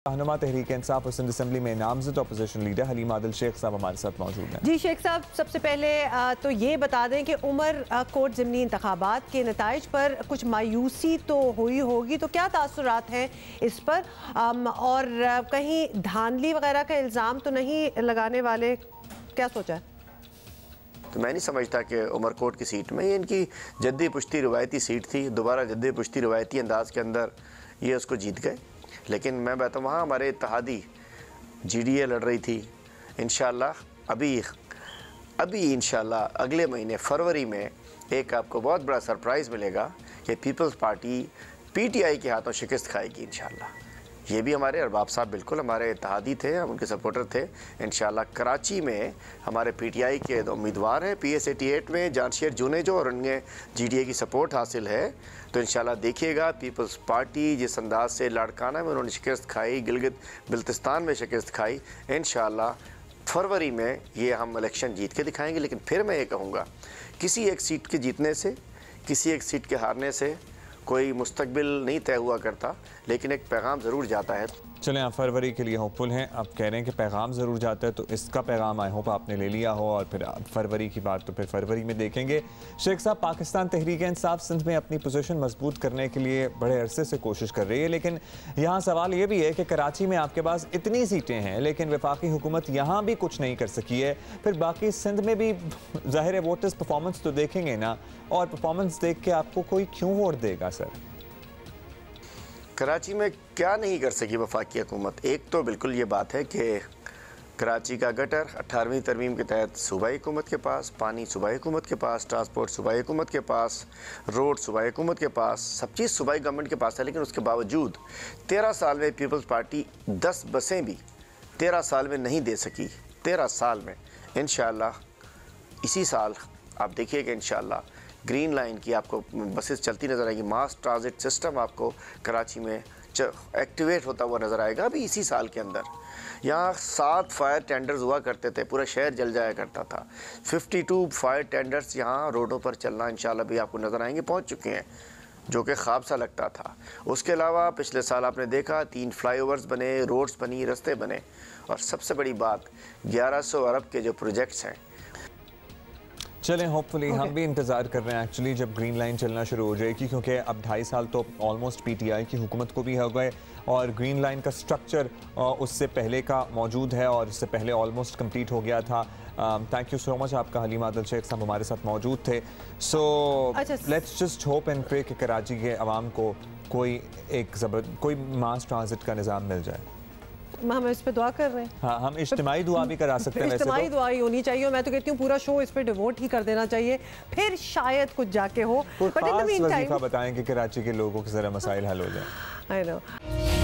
रहनुमा तहरीक इंसाफ और सिंध असम्बली में नामजद अपोजिशन लीडर हलीम आदिल शेख साहब हमारे साथ मौजूद हैं। जी शेख साहब, सबसे पहले तो ये बता दें कि उमर कोट ज़िमनी इंतखाबात के नताइज पर कुछ मायूसी तो हुई होगी, तो क्या तासुरात हैं इस पर, और कहीं धांधली वगैरह का इल्ज़ाम तो नहीं लगाने वाले, क्या सोचा है? तो मैं नहीं समझता कि उमरकोट की सीट में, ये इनकी जद्दी पुश्ती रवायती सीट थी, दोबारा जद्दी पुश्ती रवायती अंदाज के अंदर ये उसको जीत गए। लेकिन मैं बताऊँ वहाँ हमारे इत्तेहादी GDA लड़ रही थी। इंशाल्लाह अभी इंशाल्लाह अगले महीने फरवरी में एक आपको बहुत बड़ा सरप्राइज़ मिलेगा कि पीपल्स पार्टी PTI के हाथों शिकस्त खाएगी इंशाल्लाह। ये भी हमारे अरबाब साहब बिल्कुल हमारे इत्तेहादी थे, हम उनके सपोर्टर थे। इंशाल्लाह कराची में हमारे PTI के उम्मीदवार हैं, PS 88 में जानशेर जुनेजो, और उन्हें GDA की सपोर्ट हासिल है। तो इंशाल्लाह देखिएगा पीपल्स पार्टी जिस अंदाज से लाड़काना में उन्होंने शिकस्त खाई, गिलगित बिल्तिस्तान में शिकस्त खाई, इंशाल्लाह फरवरी में ये हम इलेक्शन जीत के दिखाएंगे। लेकिन फिर मैं ये कहूँगा, किसी एक सीट के जीतने से, किसी एक सीट के हारने से कोई मुस्तकबिल नहीं तय हुआ करता, लेकिन एक पैगाम ज़रूर जाता है। चलें, आप फरवरी के लिए होपफुल हैं, आप कह रहे हैं कि पैगाम ज़रूर जाता है, तो इसका पैगाम आई होप आपने ले लिया हो, और फिर फरवरी की बात तो फिर फरवरी में देखेंगे। शेख साहब, पाकिस्तान तहरीक इंसाफ सिंध में अपनी पोजीशन मजबूत करने के लिए बड़े अरसे से कोशिश कर रही है, लेकिन यहाँ सवाल ये भी है कि कराची में आपके पास इतनी सीटें हैं, लेकिन वफाकी हुकूमत यहाँ भी कुछ नहीं कर सकी है, फिर बाकी सिंध में भी ज़ाहिर है वोटर्स परफॉर्मेंस तो देखेंगे ना, और परफॉर्मेंस देख के आपको कोई क्यों वोट देगा सर? कराची में क्या नहीं कर सकी वफाकी हुकूमत? एक तो बिल्कुल ये बात है कि कराची का गटर 18वीं तरमीम के तहत सूबाई हुकूमत के पास, पानी सूबाई हुकूमत के पास, ट्रांसपोर्ट सूबाई हुकूमत के पास, रोड सूबाई हुकूमत के पास, सब चीज़ सूबाई गवर्नमेंट के पास है। लेकिन उसके बावजूद 13 साल में पीपल्स पार्टी 10 बसें भी 13 साल में नहीं दे सकी। 13 साल में इंशाअल्लाह इसी साल आप देखिएगा इंशाअल्लाह ग्रीन लाइन की आपको बसेस चलती नज़र आएगी, मास ट्रांजिट सिस्टम आपको कराची में एक्टिवेट होता हुआ नज़र आएगा अभी इसी साल के अंदर। यहाँ 7 फायर टेंडर्स हुआ करते थे, पूरा शहर जल जाया करता था। 52 फायर टेंडर्स यहाँ रोडों पर चलना इंशाल्लाह भी आपको नज़र आएंगे, पहुँच चुके हैं, जो कि ख्वाब सा लगता था। उसके अलावा पिछले साल आपने देखा 3 फ्लाईओवर्स बने, रोड्स बनी, रास्ते बने, और सबसे बड़ी बात 1100 अरब के जो प्रोजेक्ट्स हैं। चलें, होपफुली हम भी इंतज़ार कर रहे हैं एक्चुअली जब ग्रीन लाइन चलना शुरू हो जाएगी, क्योंकि अब 2.5 साल तो ऑलमोस्ट PTI की हुकूमत को भी हो गए, और ग्रीन लाइन का स्ट्रक्चर उससे पहले का मौजूद है और इससे पहले ऑलमोस्ट कंप्लीट हो गया था। थैंक यू सो मच आपका, हलीम आदिल शेख साहब हमारे साथ मौजूद थे। So let's just hope and pray कि कराची के अवाम को कोई मास ट्रांजिट का निज़ाम मिल जाए। हम इस पे दुआ कर रहे हैं। हाँ, हम इज्तिमाई दुआ भी करा सकते हैं। इज्तिमाई दुआ ही होनी चाहिए, और मैं तो कहती हूँ पूरा शो इस पे डिवोट ही कर देना चाहिए, फिर शायद कुछ जाके हो। But in the mean time बताएं कि कराची के लोगों के जरा मसाइल हल हो जाए। I know.